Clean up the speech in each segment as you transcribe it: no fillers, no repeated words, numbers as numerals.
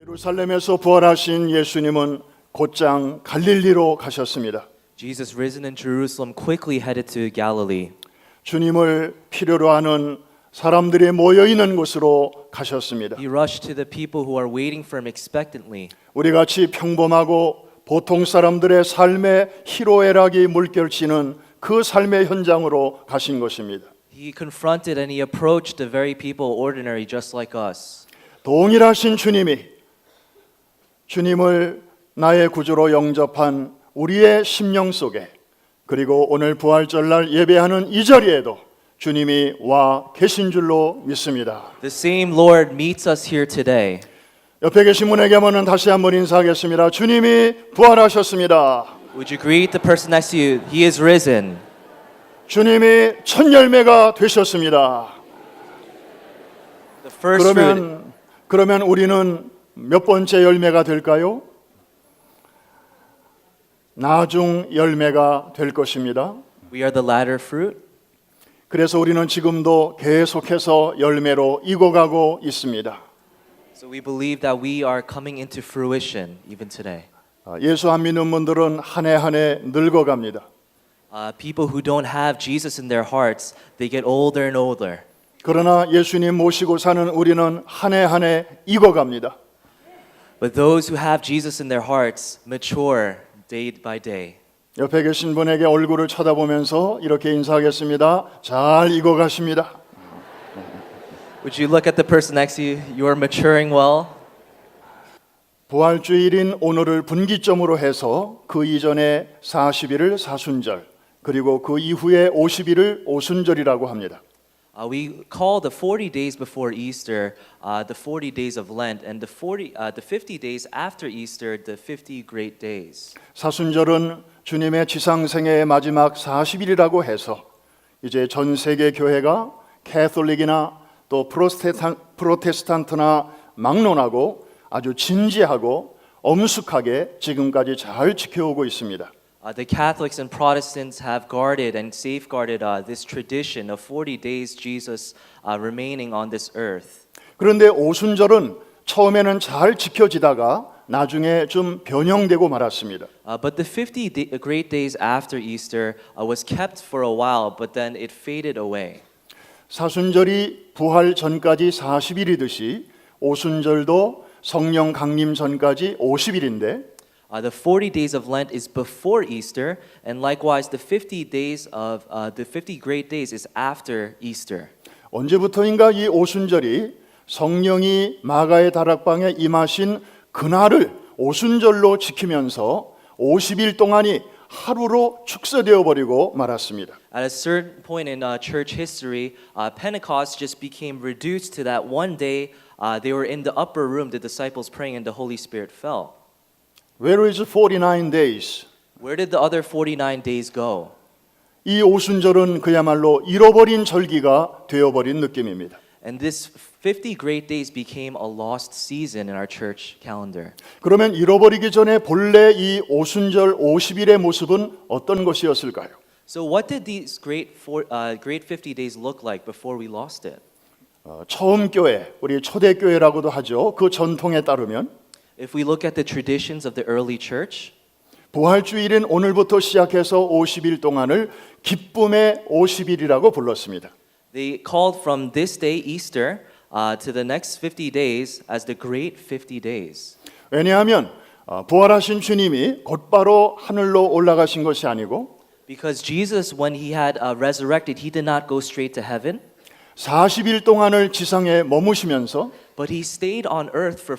예루살렘에서 부활하신 예수님은 곧장 갈릴리로 가셨습니다. Jesus, risen in Jerusalem, quickly headed to Galilee. 주님을 필요로 하는 사람들이 모여 있는 곳으로 가셨습니다. He rushed to the people who are waiting for him expectantly. 우리 같이 평범하고 보통 사람들의 삶의 희로애락이 물결치는 그 삶의 현장으로 가신 것입니다. He confronted and he approached the very people ordinary just like us. 동일하신 주님을 나의 구주로 영접한 우리의 심령 속에, 그리고 오늘 부활절날 예배하는 이 자리에도 주님이 와 계신 줄로 믿습니다. The same Lord meets us here today. 옆에 계신 분에게 한번 다시 한번 인사하겠습니다. 주님이 부활하셨습니다. Would you greet the person next to you? He is risen. 주님이 첫 열매가 되셨습니다. The first fruit. 그러면 우리는 몇 번째 열매가 될까요? 나중 열매가 될 것입니다. We are the latter fruit. 그래서 우리는 지금도 계속해서 열매로 익어가고 있습니다. So we believe that we are coming into fruition even today. 예수 안 믿는 분들은 한 해 한 해 늙어갑니다. People who don't have Jesus in their hearts, they get older and older. 그러나 예수님 모시고 사는 우리는 한 해 한 해 익어갑니다. But those who have Jesus in their hearts mature day by day. 옆에 계신 분에게 얼굴을 쳐다보면서 이렇게 인사하겠습니다. 잘 익어가십니다. Would you look at the person next to you? You are maturing well. 부활주일인 오늘을 분기점으로 해서 그 이전에 40일을 사순절, 그리고 그 이후에 50일을 오순절이라고 합니다. We call the 40 days before Easter the 40 days of Lent, and the 50 days after Easter the 50 great days. 사순절은 주님의 지상생애의 마지막 40일이라고 해서 이제 전 세계 교회가 캐톨릭이나 또 프로테스탄트나 막론하고 아주 진지하고 엄숙하게 지금까지 잘 지켜오고 있습니다. The Catholics and Protestants have guarded and safeguarded this tradition of 40 days Jesus remaining on this earth. 그런데 오순절은 처음에는 잘 지켜지다가 나중에 좀 변형되고 말았습니다. But the 50 great days after Easter was kept for a while, but then it faded away. 사순절이 부활 전까지 40일이듯이 오순절도 성령 강림 전까지 50일인데 The 40 days of Lent is before Easter, and likewise the 50 days of the 50 great days is after Easter. 언제부터인가 이 오순절이 성령이 마가의 다락방에 임하신 그날을 오순절로 지키면서 50일 동안이 하루로 축소되어 버리고 말았습니다. At a certain point in church history, Pentecost just became reduced to that one day. They were in the upper room, the disciples praying, and the Holy Spirit fell. Where is 49 days? Where did the other 49 days go? 이 오순절은 그야말로 잃어버린 절기가 되어버린 느낌입니다. And this 50 great days became a lost season in our church calendar. 그러면 잃어버리기 전에 본래 이 오순절 50일의 모습은 어떤 것이었을까요? So what did these great 50 days look like before we lost it? 처음 교회, 우리 초대교회라고도 하죠. 그 전통에 따르면 If we look at the traditions of the early church, 부활주일인 오늘부터 시작해서 50일 동안을 기쁨의 50일이라고 불렀습니다. they called from this day, Easter, to the next 50 days as the great 50 days. 왜냐하면 부활하신 주님이 곧바로 하늘로 올라가신 것이 아니고 Because Jesus, when he had resurrected, he did not go straight to heaven, 40일 동안을 지상에 머무시면서 but he stayed on earth for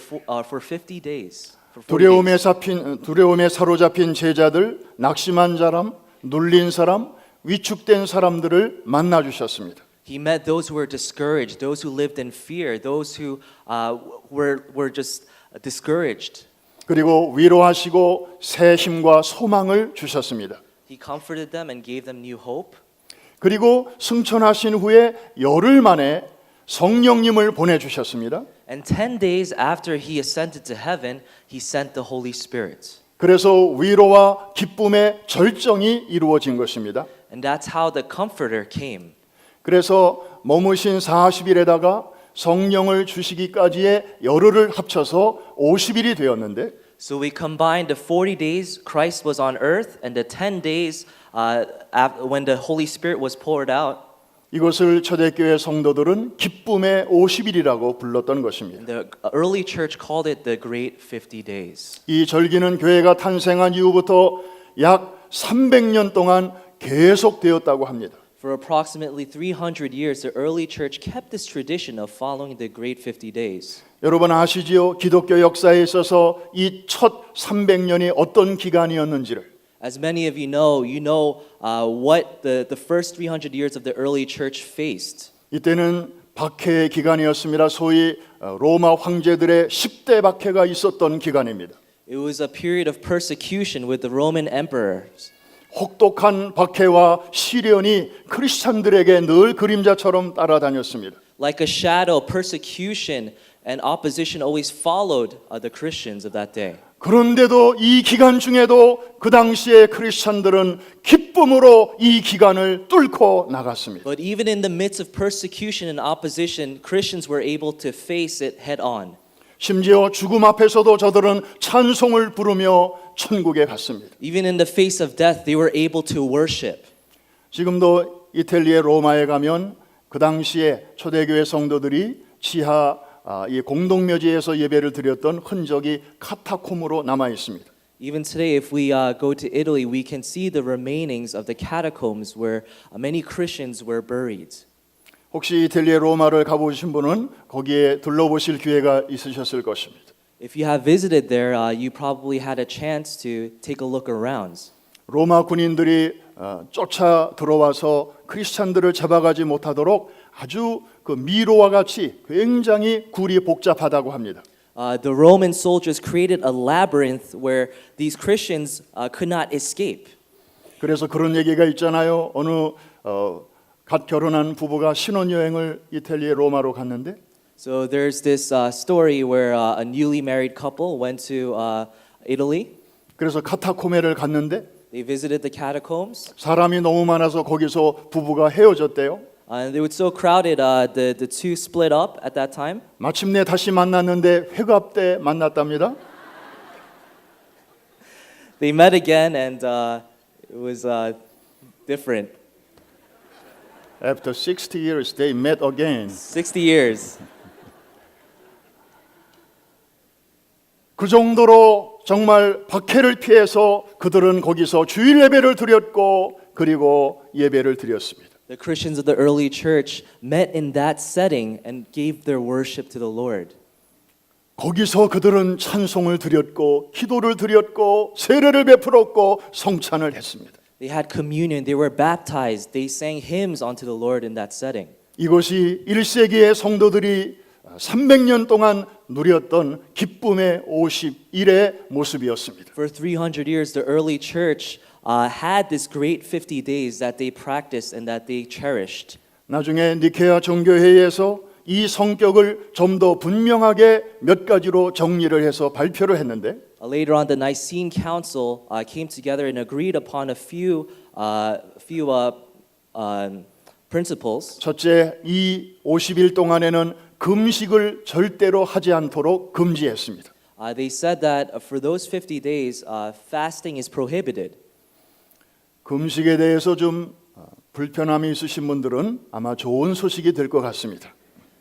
50 days. For 40 days. 두려움에 사로잡힌 제자들, 낙심한 사람, 눌린 사람, 위축된 사람들을 만나 주셨습니다. He met those who were discouraged, those who lived in fear, those who were just discouraged. 그리고 위로하시고 새 힘과 소망을 주셨습니다. He comforted them and gave them new hope. 그리고 승천하신 후에 열흘 만에 성령님을 보내주셨습니다. And 10 days after he ascended to heaven, he sent the Holy Spirit. 그래서 위로와 기쁨의 절정이 이루어진 것입니다. And that's how the Comforter came. 그래서 머무신 40일에다가 성령을 주시기까지의 열흘을 합쳐서 50일이 되었는데 So we combined the 40 days Christ was on earth and the 10 days when the Holy Spirit was poured out. 이것을 초대교회 성도들은 기쁨의 50일이라고 불렀던 것입니다. The early church called it the Great 50 Days. 이 절기는 교회가 탄생한 이후부터 약 300년 동안 계속되었다고 합니다. For approximately 300 years, the early church kept this tradition of following the Great 50 Days. 여러분 아시지요? 기독교 역사에 있어서 이 첫 300년이 어떤 기간이었는지를. As many of you know what the first 300 years of the early church faced. 이때는 박해의 기간이었습니다. 소위 로마 황제들의 10대 박해가 있었던 기간입니다. It was a period of persecution with the Roman emperors. 혹독한 박해와 시련이 크리스찬들에게 늘 그림자처럼 따라다녔습니다. Like a shadow, persecution and opposition always followed the Christians of that day. 그런데도 이 기간 중에도 그 당시에 크리스찬들은 기쁨으로 이 기간을 뚫고 나갔습니다. But even in the midst of persecution and opposition, Christians were able to face it head on. 심지어 죽음 앞에서도 저들은 찬송을 부르며 천국에 갔습니다. Even in the face of death, they were able to worship. 지금도 이탈리아 로마에 가면 그 당시에 초대교회 성도들이 지하 이 공동묘지에서 예배를 드렸던 흔적이 카타콤으로 남아 있습니다. Even today, if we go to Italy, we can see the remainings of the catacombs where many Christians were buried. 혹시 이탈리아 로마를 가보신 분은 거기에 둘러보실 기회가 있으셨을 것입니다. If you have visited there, you probably had a chance to take a look around. 로마 군인들이 쫓아 들어와서 크리스찬들을 잡아가지 못하도록 아주 그 미로와 같이 굉장히 굴이 복잡하다고 합니다. The Roman soldiers created a labyrinth where these Christians could not escape. 그래서 그런 얘기가 있잖아요. 어느 갓 결혼한 부부가 신혼여행을 이탈리아 로마로 갔는데 So there's this story where a newly married couple went to Italy. 그래서 카타코메를 갔는데 They visited the catacombs. 사람이 너무 많아서 거기서 부부가 헤어졌대요. And they were so crowded, the two split up at that time. 마침내 다시 만났는데 회갑 때 만났답니다. They met again, and it was different. After 60 years, they met again. 60 years. 그 정도로 정말 박해를 피해서 그들은 거기서 주일 예배를 드렸고 그리고 예배를 드렸습니다. The Christians of the early church met in that setting and gave their worship to the Lord. 거기서 그들은 찬송을 드렸고 기도를 드렸고 세례를 베풀었고 성찬을 했습니다. They had communion, they were baptized, they sang hymns unto the Lord in that setting. 이것이 1세기의 성도들이 300년 동안 누렸던 기쁨의 50일의 모습이었습니다. For 300 years, the early church had this great 50 days that they practiced and that they cherished. 나중에 니케아 정교회에서 이 성격을 좀 더 분명하게 몇 가지로 정리를 해서 발표를 했는데 Later on, the Nicene Council came together and agreed upon a few principles. 첫째, 이 50일 동안에는 금식을 절대로 하지 않도록 금지했습니다. They said that for those 50 days, fasting is prohibited. 금식에 대해서 좀 불편함이 있으신 분들은 아마 좋은 소식이 될 것 같습니다.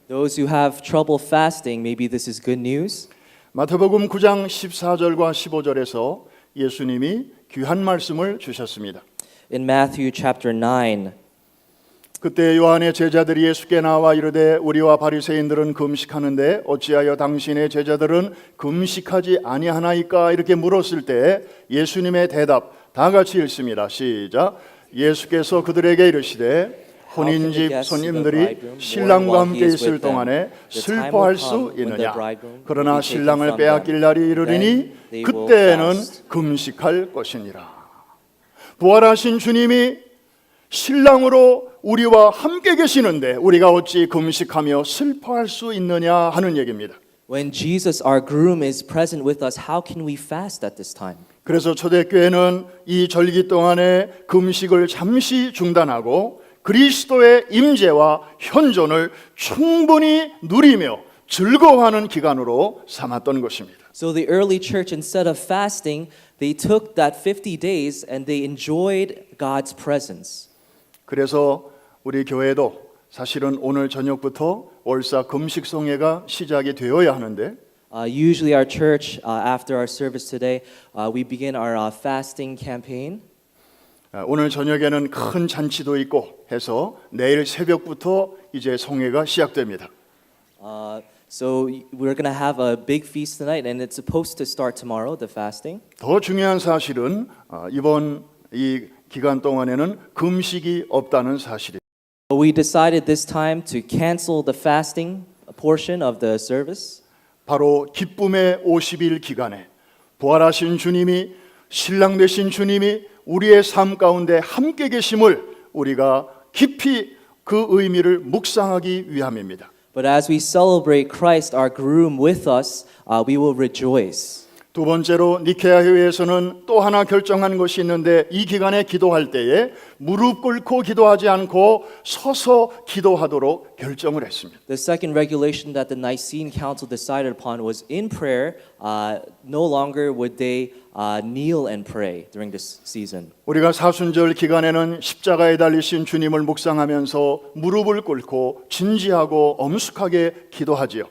Those who have trouble fasting, maybe this is good news. 마태복음 9장 14절과 15절에서 예수님이 귀한 말씀을 주셨습니다. In Matthew chapter 9, 그때 요한의 제자들이 예수께 나와 이르되 우리와 바리새인들은 금식하는데 어찌하여 당신의 제자들은 금식하지 아니하나이까 이렇게 물었을 때 예수님의 대답 다 같이 읽습니다. 시작. 예수께서 그들에게 이르시되 혼인집 손님들이 신랑과 함께 있을 동안에 슬퍼할 수 있느냐. 그러나 신랑을 빼앗길 날이 이르리니 그때에는 금식할 것이니라. 부활하신 주님이 신랑으로 우리와 함께 계시는데 우리가 어찌 금식하며 슬퍼할 수 있느냐 하는 얘기입니다. when Jesus, our groom, is present with us, how can we fast at this time? 그래서 초대교회는 이 절기 동안에 금식을 잠시 중단하고 그리스도의 임재와 현존을 충분히 누리며 즐거워하는 기간으로 삼았던 것입니다. So the early church, instead of fasting, they took that 50 days and they enjoyed God's presence. 그래서 우리 교회도 사실은 오늘 저녁부터 월사 금식송회가 시작이 되어야 하는데 Usually our church, after our service today, we begin our fasting campaign. 오늘 저녁에는 큰 잔치도 있고 해서 내일 새벽부터 이제 송회가 시작됩니다. So we're going to have a big feast tonight, and it's supposed to start tomorrow, the fasting. 더 중요한 사실은 이번 이 기간 동안에는 금식이 없다는 사실이에요. But we decided this time to cancel the fasting portion of the service. 바로 기쁨의 50일 기간에 부활하신 주님이 신랑 되신 주님이 우리의 삶 가운데 함께 계심을 우리가 깊이 그 의미를 묵상하기 위함입니다. But as we celebrate Christ, our groom, with us, we will rejoice. 두 번째로 니케아 회의에서는 또 하나 결정한 것이 있는데 이 기간에 기도할 때에 무릎 꿇고 기도하지 않고 서서 기도하도록 결정을 했습니다. The second regulation that the Nicene Council decided upon was in prayer, no longer would they kneel and pray during this season. 우리가 사순절 기간에는 십자가에 달리신 주님을 묵상하면서 무릎을 꿇고 진지하고 엄숙하게 기도하지요.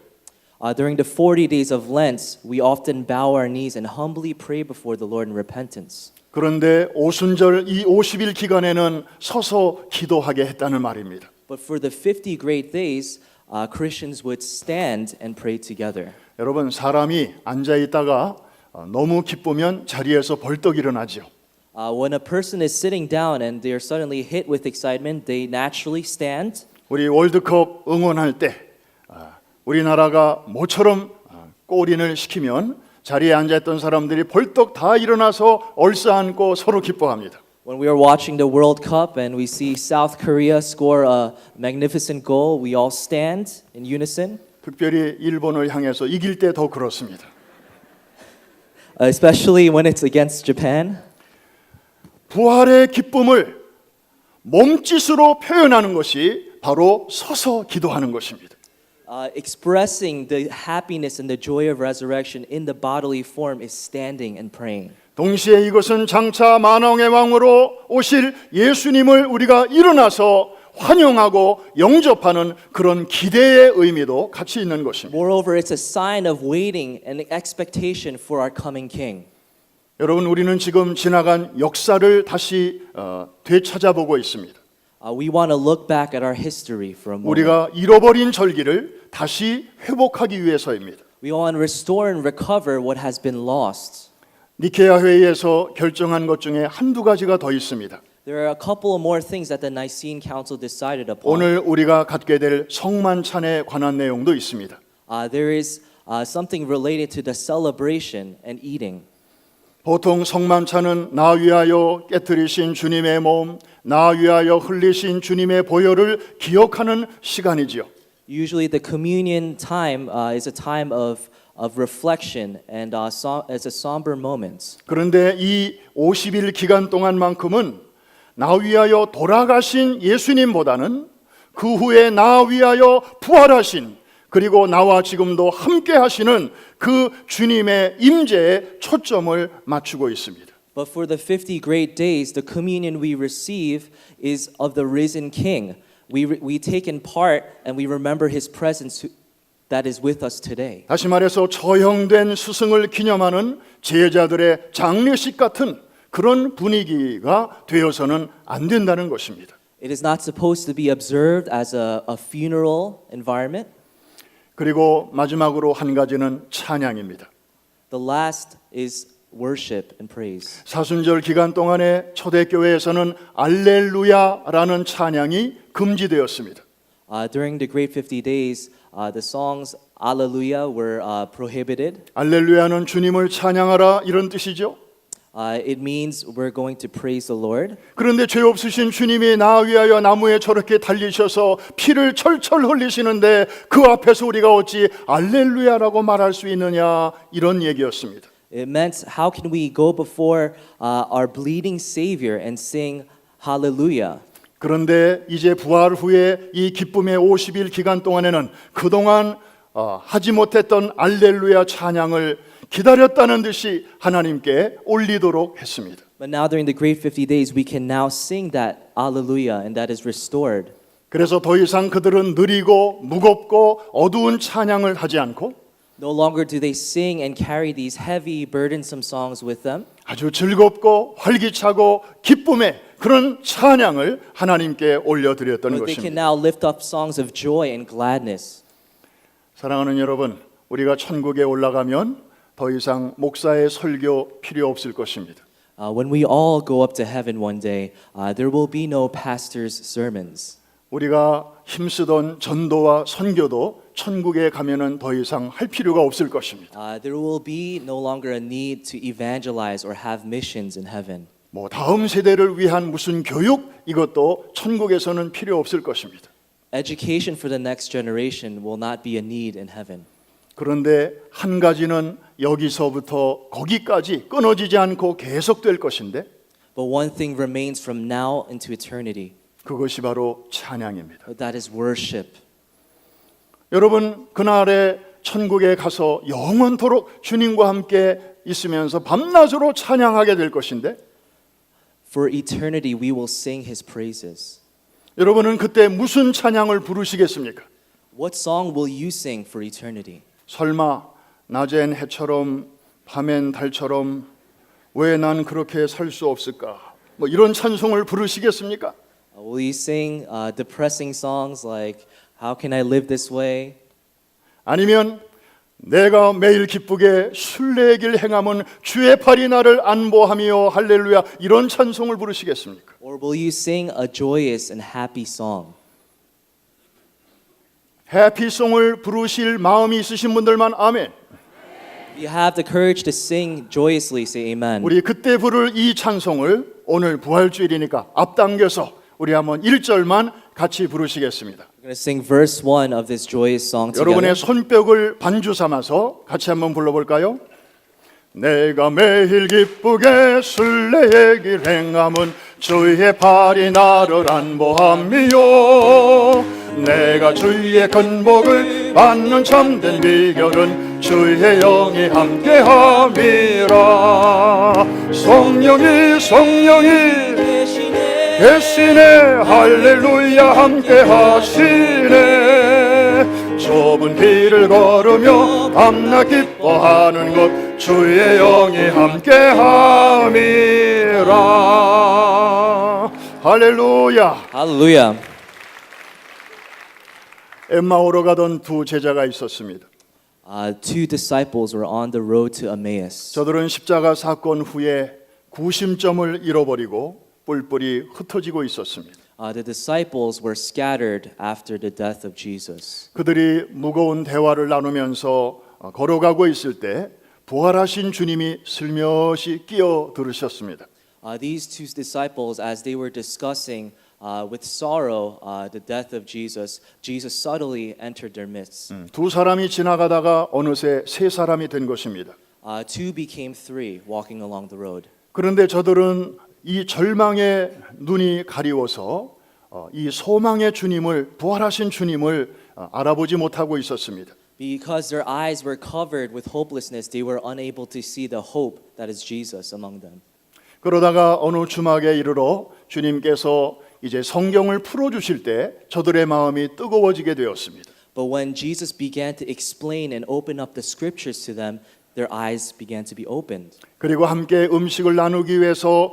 During the 40 days of Lent, we often bow our knees and humbly pray before the Lord in repentance. 그런데 오순절 이 50일 기간에는 서서 기도하게 했다는 말입니다. But for the 50 great days, Christians would stand and pray together. 여러분 사람이 앉아 있다가 너무 기쁘면 자리에서 벌떡 일어나죠. When a person is sitting down and they are suddenly hit with excitement, they naturally stand. 우리 월드컵 응원할 때 우리나라가 모처럼 골인을 시키면 자리에 앉아있던 사람들이 벌떡 다 일어나서 얼싸안고 서로 기뻐합니다. When we are watching the World Cup and we see South Korea score a magnificent goal, we all stand in unison. 특별히 일본을 향해서 이길 때 더 그렇습니다. Especially when it's against Japan. 부활의 기쁨을 몸짓으로 표현하는 것이 바로 서서 기도하는 것입니다. Expressing the happiness and the joy of resurrection in the bodily form is standing and praying. 동시에 이것은 장차 만왕의 왕으로 오실 예수님을 우리가 일어나서 환영하고 영접하는 그런 기대의 의미도 같이 있는 것입니다. Moreover, it's a sign of waiting and expectation for our coming King. 여러분 우리는 지금 지나간 역사를 다시 되찾아보고 있습니다. We want to look back at our history for a moment. 우리가 잃어버린 절기를 다시 회복하기 위해서입니다. We want to restore and recover what has been lost. 니케아 회의에서 결정한 것 중에 한두 가지가 더 있습니다. There are a couple of more things that the Nicene Council decided upon. 오늘 우리가 갖게 될 성만찬에 관한 내용도 있습니다. There is something related to the celebration and eating. 보통 성만찬은 나 위하여 깨뜨리신 주님의 몸, 나 위하여 흘리신 주님의 보혈을 기억하는 시간이지요. Usually the communion time is a time of reflection and as a somber moment. 그런데 이 50일 기간 동안만큼은 나 위하여 돌아가신 예수님보다는 그 후에 나 위하여 부활하신 그리고 나와 지금도 함께 하시는 그 주님의 임재에 초점을 맞추고 있습니다. But for the 50 great days, the communion we receive is of the risen King. We take in part and we remember His presence that is with us today. 다시 말해서 처형된 스승을 기념하는 제자들의 장례식 같은 그런 분위기가 되어서는 안 된다는 것입니다. It is not supposed to be observed as a funeral environment. 그리고 마지막으로 한 가지는 찬양입니다. The last is worship and praise. 사순절 기간 동안에 초대교회에서는 알렐루야라는 찬양이 금지되었습니다. During the Great 50 Days, the songs Alleluia were prohibited. 알렐루야는 주님을 찬양하라 이런 뜻이죠. It means we're going to praise the Lord. 그런데 죄 없으신 주님이 나 위하여 나무에 저렇게 달리셔서 피를 철철 흘리시는데 그 앞에서 우리가 어찌 알렐루야라고 말할 수 있느냐 이런 얘기였습니다. It meant how can we go before our bleeding Savior and sing Hallelujah? 그런데 이제 부활 후에 이 기쁨의 50일 기간 동안에는 그동안 하지 못했던 알렐루야 찬양을 기다렸다는 듯이 하나님께 올리도록 했습니다. But now during the great 50 days, we can now sing that Alleluia, and that is restored. 그래서 더 이상 그들은 느리고 무겁고 어두운 찬양을 하지 않고 No longer do they sing and carry these heavy, burdensome songs with them. 아주 즐겁고 활기차고 기쁨의 그런 찬양을 하나님께 올려드렸던 But they can 것입니다. now lift up songs of joy and gladness. 사랑하는 여러분, 우리가 천국에 올라가면 더 이상 목사의 설교 필요 없을 것입니다. When we all go up to heaven one day, there will be no pastor's sermons. 우리가 힘쓰던 전도와 선교도 천국에 가면은 더 이상 할 필요가 없을 것입니다. There will be no longer a need to evangelize or have missions in heaven. 뭐 다음 세대를 위한 무슨 교육 이것도 천국에서는 필요 없을 것입니다. Education for the next generation will not be a need in heaven. 그런데 한 가지는 여기서부터 거기까지 끊어지지 않고 계속될 것인데 But one thing remains from now into eternity. 그것이 바로 찬양입니다. That is worship. 여러분 그날에 천국에 가서 영원토록 주님과 함께 있으면서 밤낮으로 찬양하게 될 것인데 For eternity we will sing his praises. 여러분은 그때 무슨 찬양을 부르시겠습니까? What song will you sing for eternity? 설마 낮엔 해처럼 밤엔 달처럼 왜 난 그렇게 살 수 없을까? 뭐 이런 찬송을 부르시겠습니까? Will you sing depressing songs like How can I live this way? 아니면 내가 매일 기쁘게 순례의 길 행함은 주의 팔이 나를 안보하며 할렐루야 이런 찬송을 부르시겠습니까? Or will you sing a joyous and happy song? 해피송을 부르실 마음이 있으신 분들만 아멘. If you have the courage to sing joyously, say amen. 우리 그때 부를 이 찬송을 오늘 부활주일이니까 앞당겨서 우리 한번 1절만 같이 부르시겠습니다. We're going to sing verse 1 of this joyous song together. 여러분의 손뼉을 반주 삼아서 같이 한번 불러볼까요? 내가 매일 기쁘게 순례의 길 행함은 주의 팔이 나를 안보함이요 내가 주의 큰 복을 받는 참된 비결은 주의 영이 함께함이라 성령이 계시네 할렐루야 함께하시네 좁은 길을 걸으며 밤낮 기뻐하는 것 주의 영이 함께함이라 할렐루야. Hallelujah. 엠마오로 가던 두 제자가 있었습니다. Two disciples were on the road to Emmaus. 저들은 십자가 사건 후에 구심점을 잃어버리고 뿔뿔이 흩어지고 있었습니다. The disciples were scattered after the death of Jesus. 그들이 무거운 대화를 나누면서 걸어가고 있을 때 부활하신 주님이 슬며시 끼어들으셨습니다. These two disciples, as they were discussing with sorrow the death of Jesus, Jesus subtly entered their midst. 두 사람이 지나가다가 어느새 세 사람이 된 것입니다. Two became three walking along the road. 그런데 저들은 이 절망의 눈이 가리워서 이 소망의 주님을 부활하신 주님을 알아보지 못하고 있었습니다. Because their eyes were covered with hopelessness, they were unable to see the hope that is Jesus among them. 그러다가 어느 주막에 이르러 주님께서 이제 성경을 풀어 주실 때 저들의 마음이 뜨거워지게 되었습니다. But when Jesus began to explain and open up the scriptures to them, their eyes began to be opened. 그리고 함께 음식을 나누기 위해서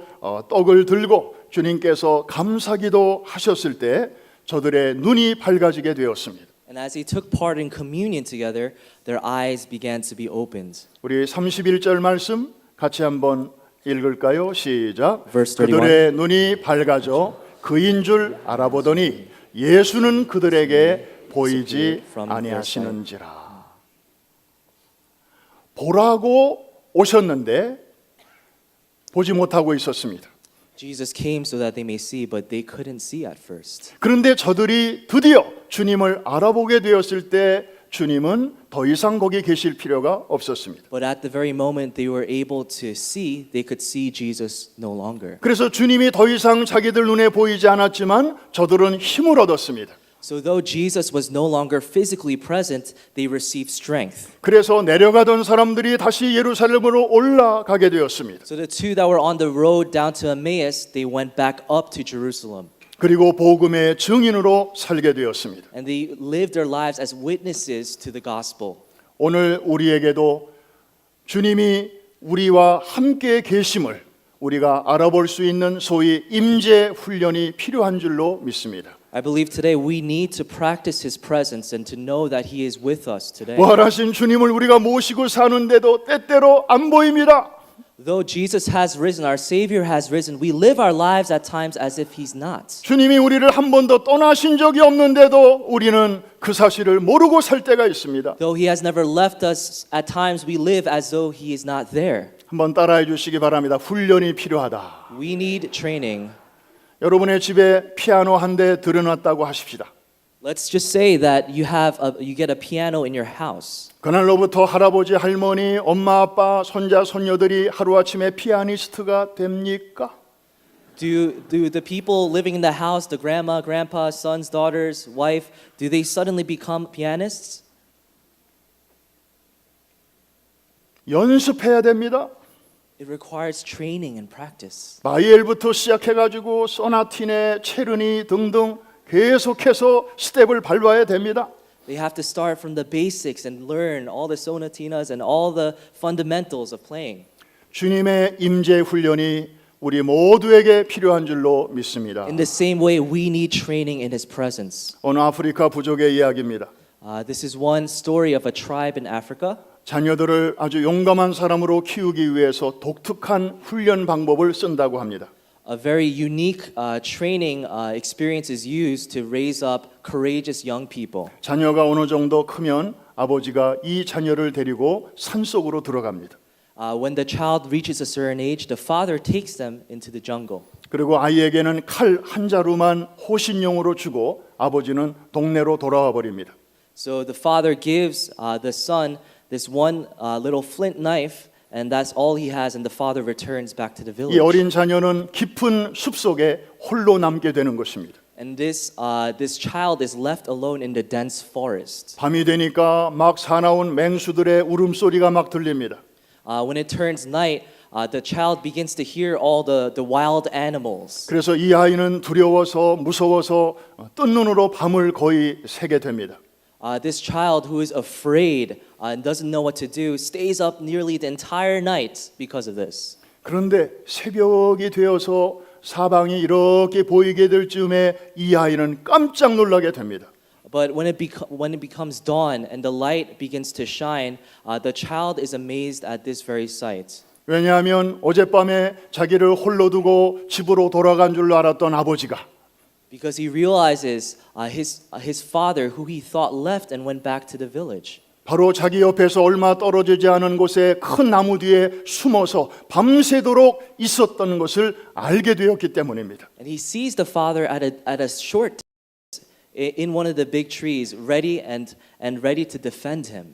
떡을 들고 주님께서 감사기도 하셨을 때 저들의 눈이 밝아지게 되었습니다. And as they took part in communion together, their eyes began to be opened. 우리 31절 말씀 같이 한번 읽을까요? 시작. Verse 31. 그들의 눈이 밝아져 그인 줄 알아보더니 예수는 그들에게 보이지 아니하시는지라. 보라고 오셨는데 보지 못하고 있었습니다. Jesus came so that they may see, but they couldn't see at first. 그런데 저들이 드디어 주님을 알아보게 되었을 때 주님은 더 이상 거기 계실 필요가 없었습니다. But at the very moment they were able to see, they could see Jesus no longer. 그래서 주님이 더 이상 자기들 눈에 보이지 않았지만 저들은 힘을 얻었습니다. So though Jesus was no longer physically present, they received strength. 그래서 내려가던 사람들이 다시 예루살렘으로 올라가게 되었습니다. So the two that were on the road down to Emmaus, they went back up to Jerusalem. 그리고 복음의 증인으로 살게 되었습니다. And they lived their lives as witnesses to the gospel. 오늘 우리에게도 주님이 우리와 함께 계심을 우리가 알아볼 수 있는 소위 임재 훈련이 필요한 줄로 믿습니다. I believe today we need to practice His presence and to know that He is with us today. 부활하신 주님을 우리가 모시고 사는데도 때때로 안 보입니다. Though Jesus has risen, our Savior has risen, we live our lives at times as if He's not. 주님이 우리를 한 번도 떠나신 적이 없는데도 우리는 그 사실을 모르고 살 때가 있습니다. Though He has never left us, at times we live as though He is not there. 한번 따라해 주시기 바랍니다. 훈련이 필요하다. We need training. 여러분의 집에 피아노 한 대 들여놨다고 하십시다. Let's just say that you get a piano in your house. 그날로부터 할아버지, 할머니, 엄마, 아빠, 손자, 손녀들이 하루아침에 피아니스트가 됩니까? Do the people living in the house, the grandma, grandpa, sons, daughters, wife, do they suddenly become pianists? 연습해야 됩니다. It requires training and practice. 바이엘부터 시작해가지고 소나티네, 체르니 등등 계속해서 스텝을 밟아야 됩니다. They have to start from the basics and learn all the sonatinas and all the fundamentals of playing. 주님의 임재 훈련이 우리 모두에게 필요한 줄로 믿습니다. In the same way, we need training in His presence. 어느 아프리카 부족의 이야기입니다. This is one story of a tribe in Africa. 자녀들을 아주 용감한 사람으로 키우기 위해서 독특한 훈련 방법을 쓴다고 합니다. A very unique training experience is used to raise up courageous young people. 자녀가 어느 정도 크면 아버지가 이 자녀를 데리고 산속으로 들어갑니다. When the child reaches a certain age, the father takes them into the jungle. 그리고 아이에게는 칼 한 자루만 호신용으로 주고 아버지는 동네로 돌아와 버립니다. So the father gives the son this one little flint knife, and that's all he has, and the father returns back to the 이 village. 어린 자녀는 깊은 숲속에 홀로 남게 되는 것입니다. And this child is left alone in the dense forest. 밤이 되니까 막 사나운 맹수들의 울음소리가 막 들립니다. When it turns night, the child begins to hear all the wild animals. 그래서 이 아이는 두려워서 무서워서 뜬 눈으로 밤을 거의 새게 됩니다. This child who is afraid and doesn't know what to do stays up nearly the entire night because of this. 그런데 새벽이 되어서 사방이 이렇게 보이게 될 즈음에 이 아이는 깜짝 놀라게 됩니다. But when it becomes dawn and the light begins to shine, the child is amazed at this very sight. 왜냐하면 어젯밤에 자기를 홀로 두고 집으로 돌아간 줄 알았던 아버지가 Because he realizes his father, who he thought left and went back to the village. 바로 자기 옆에서 얼마 떨어지지 않은 곳에 큰 나무 뒤에 숨어서 밤새도록 있었던 것을 알게 되었기 때문입니다. And he sees the father at a short distance in one of the big trees, ready to defend him.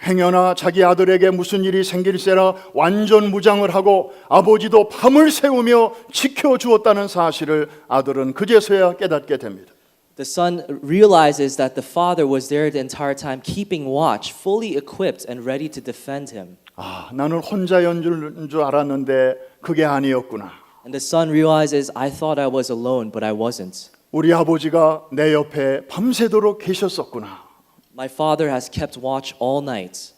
행여나 자기 아들에게 무슨 일이 생길세라 완전 무장을 하고 아버지도 밤을 새우며 지켜주었다는 사실을 아들은 그제서야 깨닫게 됩니다. The son realizes that the father was there the entire time, keeping watch, fully equipped and ready to defend him. 나는 혼자인 줄 알았는데 그게 아니었구나. And the son realizes, I thought I was alone, but I wasn't. 우리 아버지가 내 옆에 밤새도록 계셨었구나. My father has kept watch all night.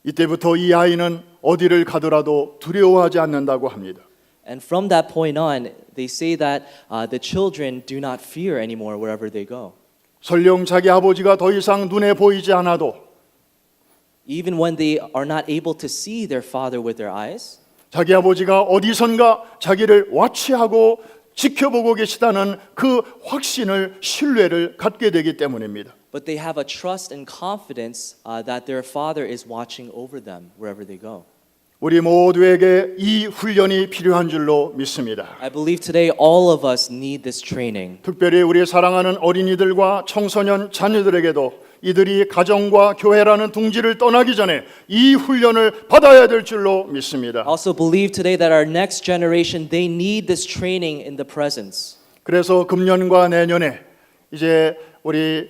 이때부터 이 아이는 어디를 가더라도 두려워하지 않는다고 합니다. And from that point on, they say that the children do not fear anymore wherever they go. 설령 자기 아버지가 더 이상 눈에 보이지 않아도 Even when they are not able to see their father with their eyes, 자기 아버지가 어디선가 자기를 와치하고 지켜보고 계시다는 그 확신을 신뢰를 갖게 되기 때문입니다. but they have a trust and confidence that their father is watching over them wherever they go. 우리 모두에게 이 훈련이 필요한 줄로 믿습니다. I believe today all of us need this training. 특별히 우리 사랑하는 어린이들과 청소년 자녀들에게도 이들이 가정과 교회라는 둥지를 떠나기 전에 이 훈련을 받아야 될 줄로 믿습니다. I also believe today that our next generation, they need this training in the presence. 그래서 금년과 내년에 이제 우리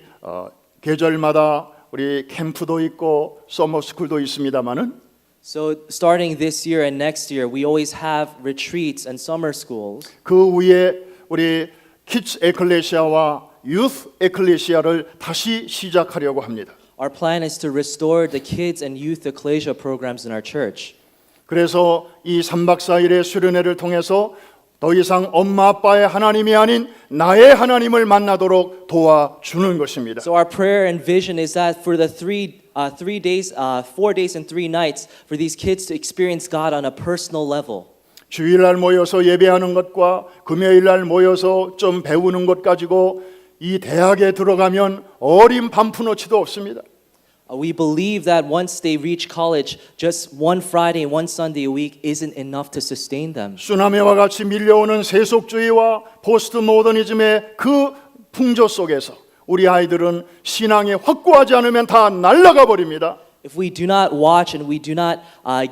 계절마다 우리 캠프도 있고 서머스쿨도 있습니다만은 So starting this year and next year, we always have retreats and summer schools. 그 위에 우리 키ds 에클레시아와 유스 에클레시아를 다시 시작하려고 합니다. Our plan is to restore the kids and youth ecclesia programs in our church. 그래서 이 3박 4일의 수련회를 통해서 더 이상 엄마 아빠의 하나님이 아닌 나의 하나님을 만나도록 도와주는 것입니다. So our prayer and vision is that for the 4 days and 3 nights, for these kids to experience God on a personal level. 주일날 모여서 예배하는 것과 금요일날 모여서 좀 배우는 것 가지고 이 대학에 들어가면 어린 반푼어치도 없습니다. We believe that once they reach college, just one Friday and one Sunday a week isn't enough to sustain them. 쓰나미와 같이 밀려오는 세속주의와 포스트 모더니즘의 그 풍조 속에서 우리 아이들은 신앙이 확고하지 않으면 다 날아가 버립니다. If we do not watch and we do not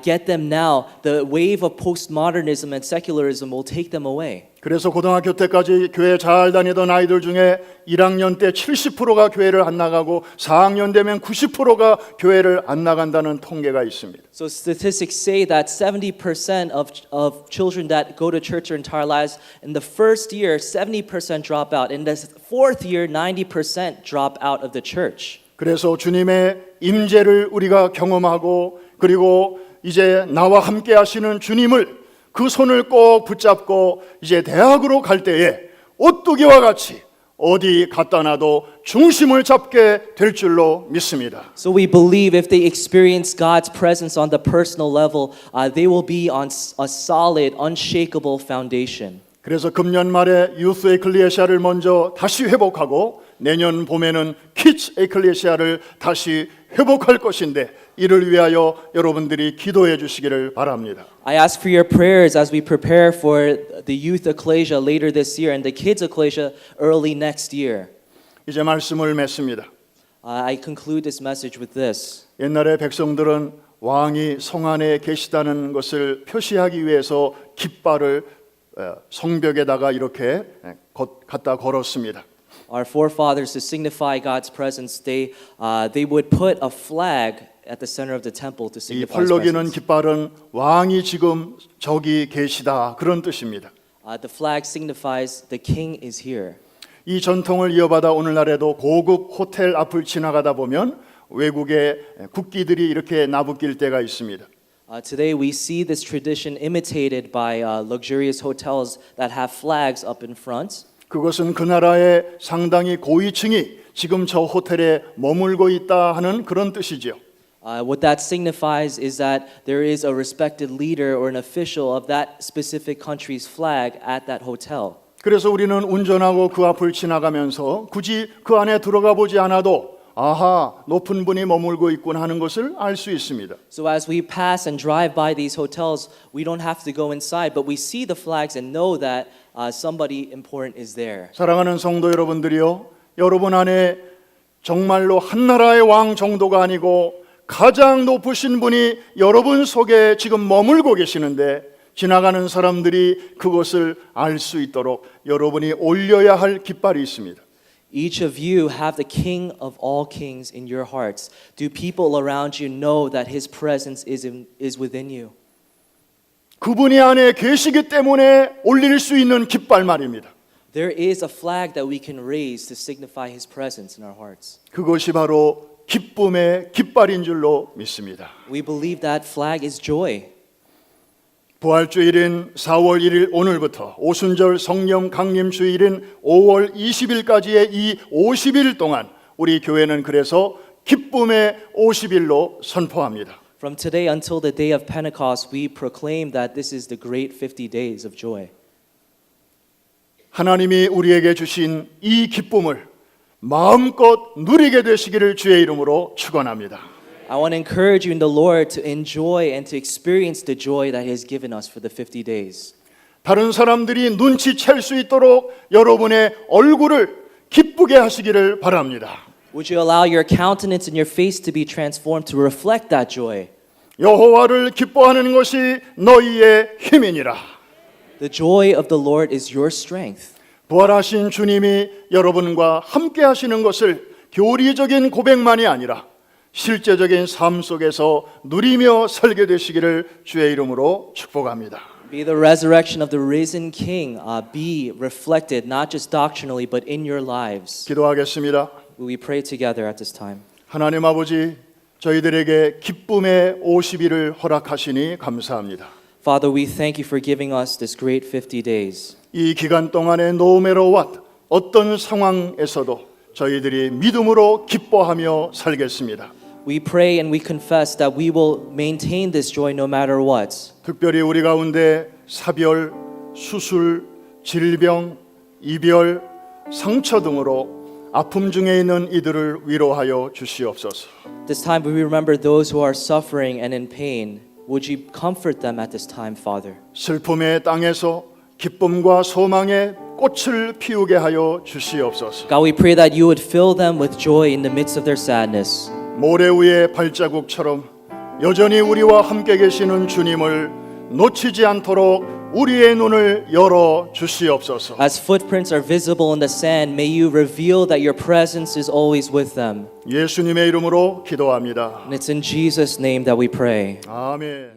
get them now, the wave of postmodernism and secularism will take them away. 그래서 고등학교 때까지 교회 잘 다니던 아이들 중에 1학년 때 70%가 교회를 안 나가고 4학년 되면 90%가 교회를 안 나간다는 통계가 있습니다. So statistics say that 70% of children that go to church their entire lives, in the first year, 70% drop out. In the fourth year, 90% drop out of the church. 그래서 주님의 임재를 우리가 경험하고 그리고 이제 나와 함께 하시는 주님을 그 손을 꼭 붙잡고 이제 대학으로 갈 때에 오뚜기와 같이 어디 갖다 놔도 중심을 잡게 될 줄로 믿습니다. So we believe if they experience God's presence on the personal level, they will be on a solid, unshakable foundation. 그래서 금년 말에 유스 에클레시아를 먼저 다시 회복하고 내년 봄에는 키ds 에클레시아를 다시 회복할 것인데 이를 위하여 여러분들이 기도해 주시기를 바랍니다. I ask for your prayers as we prepare for the youth ecclesia later this year and the kids ecclesia early next year. 이제 말씀을 맺습니다. I conclude this message with this. 옛날에 백성들은 왕이 성 안에 계시다는 것을 표시하기 위해서 깃발을 성벽에다가 이렇게 갖다 걸었습니다. Our forefathers, to signify God's presence, they would put a flag at the center of the temple to 이 signify His 펄럭이는 presence. 깃발은 왕이 지금 저기 계시다 그런 뜻입니다. The flag signifies the king is here. 이 전통을 이어받아 오늘날에도 고급 호텔 앞을 지나가다 보면 외국의 국기들이 이렇게 나부낄 때가 있습니다. Today we see this tradition imitated by luxurious hotels that have flags up in front. 그것은 그 나라의 상당히 고위층이 지금 저 호텔에 머물고 있다 하는 그런 뜻이지요. What that signifies is that there is a respected leader or an official of that specific country's flag at that hotel. 그래서 우리는 운전하고 그 앞을 지나가면서 굳이 그 안에 들어가 보지 않아도 아하, 높은 분이 머물고 있구나 하는 것을 알 수 있습니다. So as we pass and drive by these hotels, we don't have to go inside, but we see the flags and know that somebody important is there. 사랑하는 성도 여러분들이요, 여러분 안에 정말로 한 나라의 왕 정도가 아니고 가장 높으신 분이 여러분 속에 지금 머물고 계시는데 지나가는 사람들이 그것을 알 수 있도록 여러분이 올려야 할 깃발이 있습니다. Each of you have the King of all kings in your hearts. Do people around you know that His presence is within you? 그분이 안에 계시기 때문에 올릴 수 있는 깃발 말입니다. There is a flag that we can raise to signify His presence in our hearts. 그것이 바로 기쁨의 깃발인 줄로 믿습니다. We believe that flag is joy. 부활주일인 4월 1일 오늘부터 오순절 성령 강림 주일인 5월 20일까지의 이 50일 동안 우리 교회는 그래서 기쁨의 50일로 선포합니다. From today until the day of Pentecost, we proclaim that this is the great 50 days of joy. 하나님이 우리에게 주신 이 기쁨을 마음껏 누리게 되시기를 주의 이름으로 축원합니다. I want to encourage you in the Lord to enjoy and to experience the joy that He has given us for the 50 days. 다른 사람들이 눈치챌 수 있도록 여러분의 얼굴을 기쁘게 하시기를 바랍니다. Would you allow your countenance and your face to be transformed to reflect that joy? 여호와를 기뻐하는 것이 너희의 힘이니라. The joy of the Lord is your strength. 부활하신 주님이 여러분과 함께 하시는 것을 교리적인 고백만이 아니라 실제적인 삶 속에서 누리며 살게 되시기를 주의 이름으로 축복합니다. Be the resurrection of the risen King be reflected not just doctrinally but in your lives. 기도하겠습니다. Will we pray together at this time? 하나님 아버지, 저희들에게 기쁨의 50일을 허락하시니 감사합니다. Father, we thank you for giving us this great 50 days. 이 기간 동안에 노매로웠 어떤 상황에서도 저희들이 믿음으로 기뻐하며 살겠습니다. We pray and we confess that we will maintain this joy no matter what. 특별히 우리 가운데 사별, 수술, 질병, 이별, 상처 등으로 아픔 중에 있는 이들을 위로하여 주시옵소서. This time we remember those who are suffering and in pain. Would you comfort them at this time, Father? 슬픔의 땅에서 기쁨과 소망의 꽃을 피우게 하여 주시옵소서. God, we pray that you would fill them with joy in the midst of their sadness. 모래 위의 발자국처럼 여전히 우리와 함께 계시는 주님을 놓치지 않도록 우리의 눈을 열어 주시옵소서. As footprints are visible in the sand, may you reveal that your presence is always with them. 예수님의 이름으로 기도합니다. And it's in Jesus' name that we pray. 아멘.